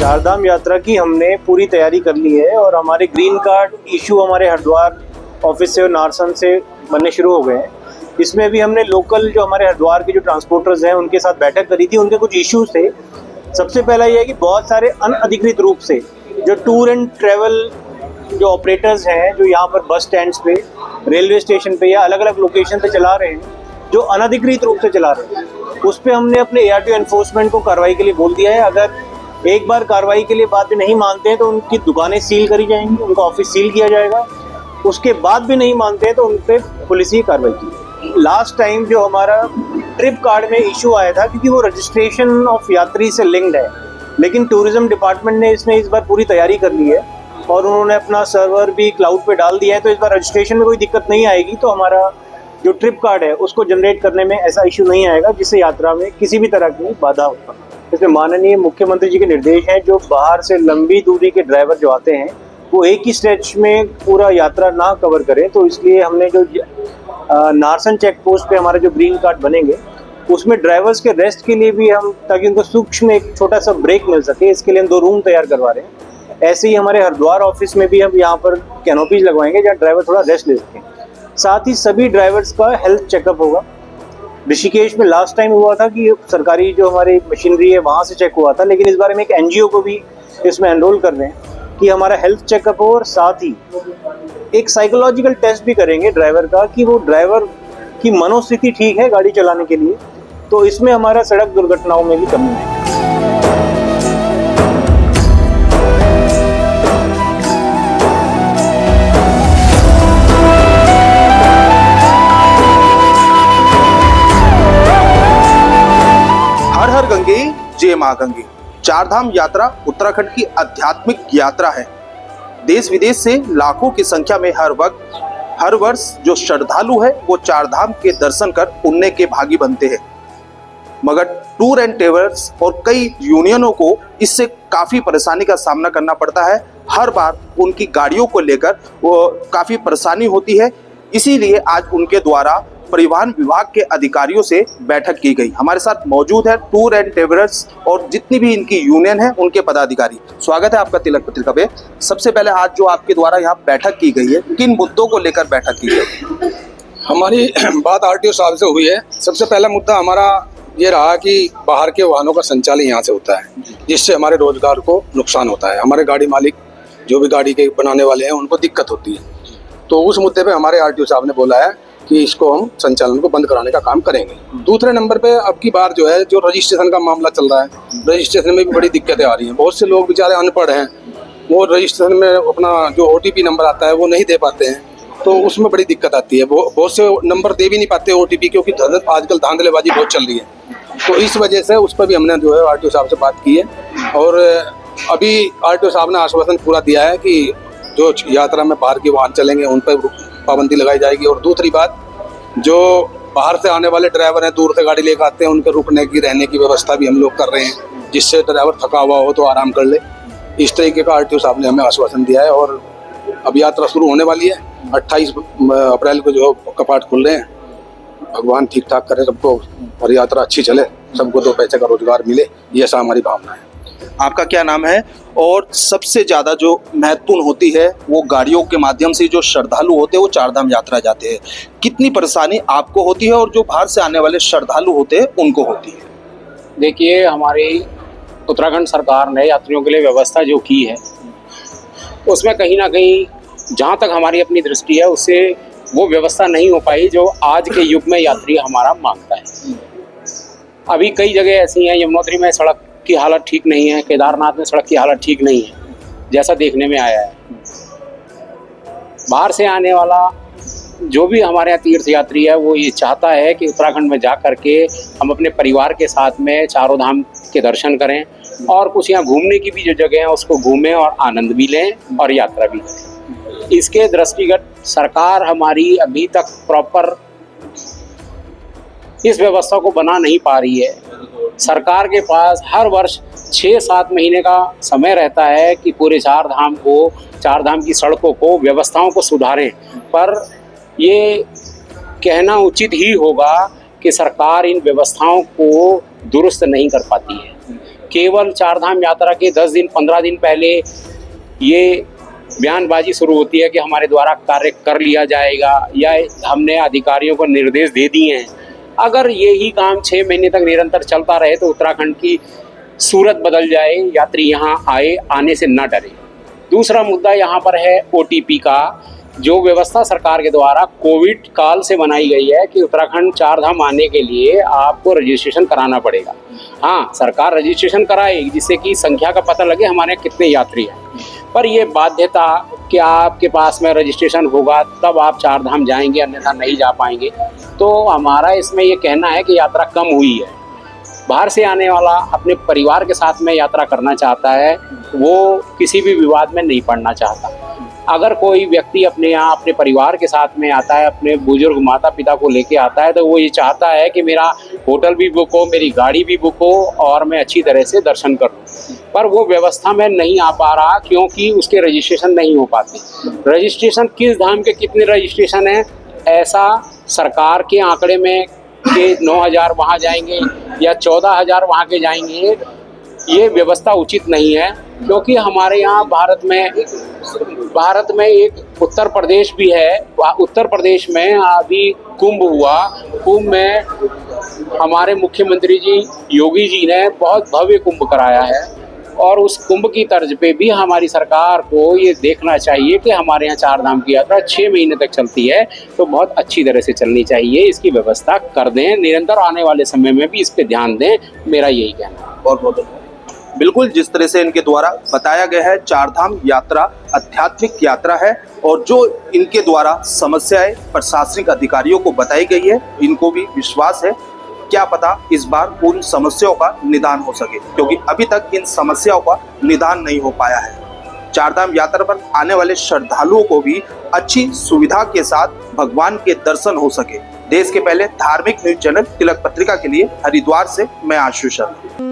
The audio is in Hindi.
चारधाम यात्रा की हमने पूरी तैयारी कर ली है और हमारे ग्रीन कार्ड इशू हमारे हरिद्वार ऑफिस से और नारसन से बनने शुरू हो गए हैं। इसमें भी हमने लोकल जो हमारे हरिद्वार के जो ट्रांसपोर्टर्स हैं उनके साथ बैठक करी थी। उनके कुछ इश्यूज थे। सबसे पहला ये है कि बहुत सारे अनअधिकृत रूप से जो टूर एंड ट्रैवल जो ऑपरेटर्स हैं जो यहाँ पर बस स्टैंड्स पे, रेलवे स्टेशन पे या अलग अलग लोकेशन पे चला रहे हैं, जो अनधिकृत रूप से चला रहे हैं, उस पर हमने अपने ARTO एनफोर्समेंट को कार्रवाई के लिए बोल दिया है। अगर एक बार कार्रवाई के लिए बात भी नहीं मानते हैं तो उनकी दुकानें सील करी जाएंगी, उनका ऑफिस सील किया जाएगा। उसके बाद भी नहीं मानते हैं तो उन पर पुलिस कार्रवाई की। लास्ट टाइम जो हमारा ट्रिप कार्ड में इशू आया था, क्योंकि वो रजिस्ट्रेशन ऑफ यात्री से लिंक्ड है, लेकिन टूरिज्म डिपार्टमेंट ने इसमें इस बार पूरी तैयारी कर ली है और उन्होंने अपना सर्वर भी क्लाउड पे डाल दिया है, तो इस बार रजिस्ट्रेशन में कोई दिक्कत नहीं आएगी। तो हमारा जो ट्रिप कार्ड है उसको जनरेट करने में ऐसा इशू नहीं आएगा जिससे यात्रा में किसी भी तरह की बाधा हो। इसमें माननीय मुख्यमंत्री जी के निर्देश हैं, जो बाहर से लंबी दूरी के ड्राइवर जो आते हैं वो एक ही स्ट्रेच में पूरा यात्रा ना कवर करें। तो इसलिए हमने जो नारसन चेक पोस्ट पे हमारे जो ग्रीन कार्ड बनेंगे उसमें ड्राइवर्स के रेस्ट के लिए भी हम, ताकि उनको सूक्ष्म एक छोटा सा ब्रेक मिल सके, इसके लिए हम 2 रूम तैयार करवा रहे हैं। ऐसे ही हमारे हरिद्वार ऑफिस में भी हम यहाँ पर कैनोपीज लगवाएंगे जहाँ ड्राइवर थोड़ा रेस्ट ले सकें। साथ ही सभी ड्राइवर्स का हेल्थ चेकअप होगा। ऋषिकेश में लास्ट टाइम हुआ था कि सरकारी जो हमारी मशीनरी है वहाँ से चेक हुआ था, लेकिन इस बारे में एक NGO को भी इसमें एनरोल कर रहे हैं कि हमारा हेल्थ चेकअप हो। और साथ ही एक साइकोलॉजिकल टेस्ट भी करेंगे ड्राइवर का कि वो ड्राइवर की मनोस्थिति ठीक है गाड़ी चलाने के लिए। तो इसमें हमारा सड़क दुर्घटनाओं में भी कमी है। हर हर गंगे जय मां गंगे। चारधाम यात्रा उत्तराखंड की आध्यात्मिक यात्रा है। देश विदेश से लाखों की संख्या में हर वर्ष जो श्रद्धालु है वो चारधाम के दर्शन कर पुण्य के भागी बनते हैं। मगर टूर एंड ट्रैवल्स और कई यूनियनों को इससे काफी परेशानी का सामना करना पड़ता है। हर बार उनकी गाड़ियों को लेकर वो काफी परेशानी होती है। इसीलिए आज उनके द्वारा परिवहन विभाग के अधिकारियों से बैठक की गई। हमारे साथ मौजूद है टूर एंड ट्रैवल्स और जितनी भी इनकी यूनियन है उनके पदाधिकारी। स्वागत है आपका तिलक पत्रिका पे। सबसे पहले आज जो आपके द्वारा यहाँ बैठक की गई है, किन मुद्दों को लेकर बैठक की गई? हमारी बात RTO साहब से हुई है। सबसे पहला मुद्दा हमारा ये रहा कि बाहर के वाहनों का संचालन यहाँ से होता है, जिससे हमारे रोजगार को नुकसान होता है। हमारे गाड़ी मालिक जो भी गाड़ी के बनाने वाले हैं उनको दिक्कत होती है। तो उस मुद्दे पे हमारे RTO साहब ने बोला है कि इसको हम संचालन को बंद कराने का काम करेंगे। दूसरे नंबर पे अब की बार जो है जो रजिस्ट्रेशन का मामला चल रहा है, रजिस्ट्रेशन में भी बड़ी दिक्कतें आ रही हैं। बहुत से लोग बेचारे अनपढ़ हैं, वो रजिस्ट्रेशन में अपना जो OTP नंबर आता है वो नहीं दे पाते हैं, तो उसमें बड़ी दिक्कत आती है। बहुत से नंबर दे भी नहीं पाते OTP, क्योंकि आजकल धांधलेबाजी बहुत चल रही है। तो इस वजह से उस पर भी हमने जो है RTO साहब से बात की है और अभी RTO साहब ने आश्वासन पूरा दिया है कि जो यात्रा में बाहर के वाहन चलेंगे उन पर पाबंदी लगाई जाएगी। और दूसरी बात, जो बाहर से आने वाले ड्राइवर हैं, दूर से गाड़ी लेकर आते हैं, उनके रुकने की रहने की व्यवस्था भी हम लोग कर रहे हैं, जिससे ड्राइवर थका हुआ हो तो आराम कर ले। इस तरीके का RTO साहब ने हमें आश्वासन दिया है और अब यात्रा शुरू होने वाली है। 28 अप्रैल को जो कपाट खुल रहे हैं। भगवान ठीक ठाक करे सबको और यात्रा अच्छी चले, सबको 2 पैसे का रोजगार मिले, ये ऐसा हमारी भावना है। आपका क्या नाम है? और सबसे ज्यादा जो महत्वपूर्ण होती है वो गाड़ियों के माध्यम से जो श्रद्धालु होते हैं वो चारधाम यात्रा जाते हैं, कितनी परेशानी आपको होती है और जो बाहर से आने वाले श्रद्धालु होते हैं उनको होती है? देखिए, हमारी उत्तराखंड सरकार ने यात्रियों के लिए व्यवस्था जो की है उसमें कहीं ना कहीं, जहाँ तक हमारी अपनी दृष्टि है, उससे वो व्यवस्था नहीं हो पाई जो आज के युग में यात्री हमारा मांगता है। अभी कई जगह ऐसी हैं, यमुनोत्री में सड़क की हालत ठीक नहीं है, केदारनाथ में सड़क की हालत ठीक नहीं है, जैसा देखने में आया है। बाहर से आने वाला जो भी हमारे यहाँ तीर्थ यात्री है वो ये चाहता है कि उत्तराखंड में जा करके हम अपने परिवार के साथ में चारों धाम के दर्शन करें और कुछ यहाँ घूमने की भी जो जगह है उसको घूमें और आनंद भी लें और यात्रा भी करें। इसके दृष्टिगत सरकार हमारी अभी तक प्रॉपर इस व्यवस्था को बना नहीं पा रही है। सरकार के पास हर वर्ष 6-7 महीने का समय रहता है कि पूरे चार धाम की सड़कों को, व्यवस्थाओं को सुधारें, पर ये कहना उचित ही होगा कि सरकार इन व्यवस्थाओं को दुरुस्त नहीं कर पाती है। केवल चार धाम यात्रा के 10 दिन 15 दिन पहले ये बयानबाजी शुरू होती है कि हमारे द्वारा कार्य कर लिया जाएगा या हमने अधिकारियों को निर्देश दे दिए हैं। अगर यही काम 6 महीने तक निरंतर चलता रहे तो उत्तराखंड की सूरत बदल जाए, यात्री यहाँ आने से न डरे। दूसरा मुद्दा यहाँ पर है OTP का, जो व्यवस्था सरकार के द्वारा कोविड काल से बनाई गई है कि उत्तराखंड चार धाम आने के लिए आपको रजिस्ट्रेशन कराना पड़ेगा। हाँ, सरकार रजिस्ट्रेशन कराएगी जिससे कि संख्या का पता लगे हमारे यहाँ कितने यात्री हैं, पर ये बाध्यता कि आपके पास में रजिस्ट्रेशन होगा तब आप चार धाम जाएंगे, अन्यथा नहीं जा पाएंगे। तो हमारा इसमें ये कहना है कि यात्रा कम हुई है। बाहर से आने वाला अपने परिवार के साथ में यात्रा करना चाहता है, वो किसी भी विवाद में नहीं पड़ना चाहता। अगर कोई व्यक्ति अपने यहाँ अपने परिवार के साथ में आता है, अपने बुजुर्ग माता पिता को लेके आता है, तो वो ये चाहता है कि मेरा होटल भी बुक हो, मेरी गाड़ी भी बुक हो और मैं अच्छी तरह से दर्शन करूँ। पर वो व्यवस्था में नहीं आ पा रहा क्योंकि उसके रजिस्ट्रेशन नहीं हो पाते। रजिस्ट्रेशन किस धाम के कितने रजिस्ट्रेशन हैं, ऐसा सरकार के आंकड़े में कि 9,000 वहाँ जाएंगे या 14,000 वहाँ के जाएंगे, ये व्यवस्था उचित नहीं है। क्योंकि हमारे यहाँ भारत में एक उत्तर प्रदेश भी है। उत्तर प्रदेश में अभी कुंभ हुआ, कुंभ में हमारे मुख्यमंत्री जी योगी जी ने बहुत भव्य कुंभ कराया है और उस कुंभ की तर्ज पे भी हमारी सरकार को ये देखना चाहिए कि हमारे यहाँ चार धाम की यात्रा 6 महीने तक चलती है तो बहुत अच्छी तरह से चलनी चाहिए। इसकी व्यवस्था कर दें, निरंतर आने वाले समय में भी इस पे ध्यान दें, मेरा यही कहना है। बहुत बहुत बिल्कुल, जिस तरह से इनके द्वारा बताया गया है, चार धाम यात्रा आध्यात्मिक यात्रा है और जो इनके द्वारा समस्याएं प्रशासनिक अधिकारियों को बताई गई है, इनको भी विश्वास है क्या पता इस बार उन समस्याओं का निदान हो सके, क्योंकि अभी तक इन समस्याओं का निदान नहीं हो पाया है। चारधाम यात्रा पर आने वाले श्रद्धालुओं को भी अच्छी सुविधा के साथ भगवान के दर्शन हो सके। देश के पहले धार्मिक न्यूज चैनल तिलक पत्रिका के लिए हरिद्वार से मैं आशु शर्मा।